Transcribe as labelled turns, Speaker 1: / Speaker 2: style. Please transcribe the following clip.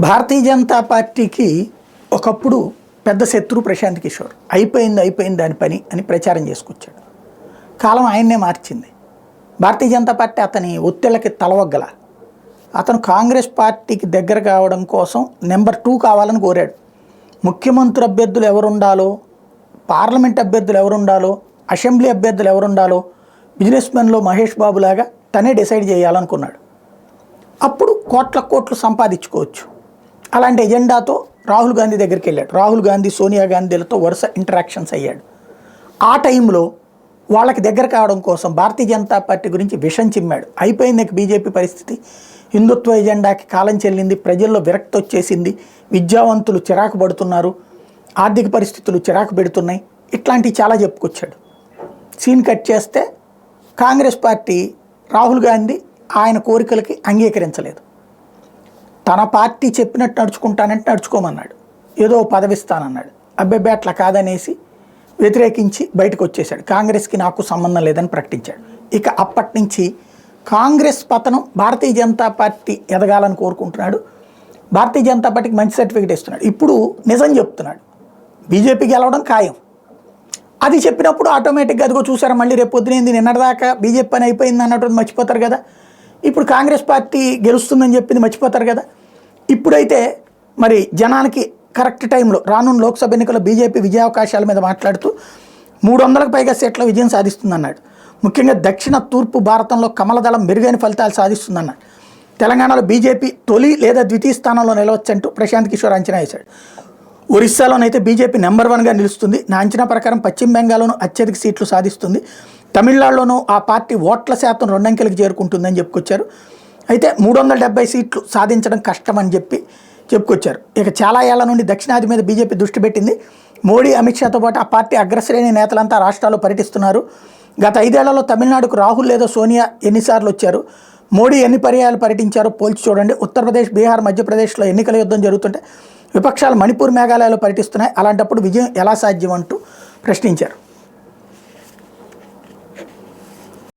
Speaker 1: భారతీయ జనతా పార్టీకి ఒకప్పుడు పెద్ద శత్రువు ప్రశాంత్ కిషోర్. అయిపోయింది దాని పని అని ప్రచారం చేసుకొచ్చాడు. కాలం ఆయన్నే మార్చింది. భారతీయ జనతా పార్టీ అతని ఒత్తిళ్ళకి తలవగ్గల. అతను కాంగ్రెస్ పార్టీకి దగ్గర కావడం కోసం నెంబర్ 2 కావాలని కోరాడు. ముఖ్యమంత్రి అభ్యర్థులు ఎవరుండాలో, పార్లమెంట్ అభ్యర్థులు ఎవరుండాలో, అసెంబ్లీ అభ్యర్థులు ఎవరుండాలో బిజినెస్ మెన్లో మహేష్ బాబు లాగా తనే డిసైడ్ చేయాలనుకున్నాడు. అప్పుడు కోట్లు సంపాదించుకోవచ్చు. అలాంటి ఎజెండాతో రాహుల్ గాంధీ దగ్గరికి వెళ్ళాడు. రాహుల్ గాంధీ, సోనియా గాంధీలతో వరుస ఇంటరాక్షన్స్ అయ్యాడు. ఆ టైంలో వాళ్ళకి దగ్గర కావడం కోసం భారతీయ జనతా పార్టీ గురించి విషం చిమ్మాడు. అయిపోయింది బీజేపీ పరిస్థితి, హిందుత్వ ఎజెండాకి కాలం చెల్లింది, ప్రజల్లో విరక్తి వచ్చేసింది, విద్యావంతులు చిరాకు పడుతున్నారు, ఆర్థిక పరిస్థితులు చిరాకు పెడుతున్నాయి, ఇట్లాంటివి చాలా చెప్పుకొచ్చాడు. సీన్ కట్ చేస్తే కాంగ్రెస్ పార్టీ రాహుల్ గాంధీ ఆయన కోరికలకి అంగీకరించలేదు. తన పార్టీ చెప్పినట్టు నడుచుకుంటానంటే నడుచుకోమన్నాడు. ఏదో పదవిస్తానన్నాడు. అబ్బాయి అట్లా కాదనేసి వ్యతిరేకించి బయటకు వచ్చేశాడు. కాంగ్రెస్కి నాకు సంబంధం లేదని ప్రకటించాడు. ఇక అప్పటి నుంచి కాంగ్రెస్ పతనం, భారతీయ జనతా పార్టీ ఎదగాలని కోరుకుంటున్నాడు. భారతీయ జనతా పార్టీకి మంచి సర్టిఫికేట్ ఇస్తున్నాడు. ఇప్పుడు నిజం చెప్తున్నాడు, బీజేపీ గెలవడం ఖాయం. అది చెప్పినప్పుడు ఆటోమేటిక్గా అదిగో చూసారా మళ్ళీ రేపు పొద్దునేంది నిన్నటిదాకా బీజేపీ పని అయిపోయింది అన్నట్టు మర్చిపోతారు కదా. ఇప్పుడు కాంగ్రెస్ పార్టీ గెలుస్తుందని చెప్పింది మర్చిపోతారు కదా. ఇప్పుడైతే మరి జనానికి కరెక్ట్ టైంలో రానున్న లోక్సభ ఎన్నికల్లో బీజేపీ విజయావకాశాల మీద మాట్లాడుతూ 300కు పైగా సీట్ల విజయం సాధిస్తుందన్నాడు. ముఖ్యంగా దక్షిణ తూర్పు భారతంలో కమలదళం మెరుగైన ఫలితాలు సాధిస్తుందన్నాడు. తెలంగాణలో బీజేపీ తొలి లేదా ద్వితీయ స్థానంలో నిలవచ్చంటూ ప్రశాంత్ కిషోర్ అంచనా వేశాడు. ఒరిస్సాలోనైతే బీజేపీ నెంబర్ 1గా నిలుస్తుంది. నా అంచనా ప్రకారం పశ్చిమ బెంగాల్లోనూ అత్యధిక సీట్లు సాధిస్తుంది. తమిళనాడులోనూ ఆ పార్టీ ఓట్ల శాతం 2 అంకెలకు చేరుకుంటుందని చెప్పుకొచ్చారు. అయితే 370 సీట్లు సాధించడం కష్టమని చెప్పుకొచ్చారు. ఇక చాలా ఏళ్ల నుండి దక్షిణాది మీద బీజేపీ దృష్టి పెట్టింది. మోడీ, అమిత్ షాతో పాటు ఆ పార్టీ అగ్రశ్రేణి నేతలంతా రాష్ట్రాల్లో పర్యటిస్తున్నారు. గత 5 ఏళ్లలో తమిళనాడుకు రాహుల్ లేదా సోనియా ఎన్నిసార్లు వచ్చారు, మోడీ ఎన్ని పర్యాయాలు పర్యటించారో పోల్చి చూడండి. ఉత్తరప్రదేశ్, బీహార్, మధ్యప్రదేశ్లో ఎన్నికల యుద్ధం జరుగుతుంటే విపక్షాలు మణిపూర్, మేఘాలయలో పర్యటిస్తున్నాయి. అలాంటప్పుడు విజయం ఎలా సాధ్యం అంటూ ప్రశ్నించారు.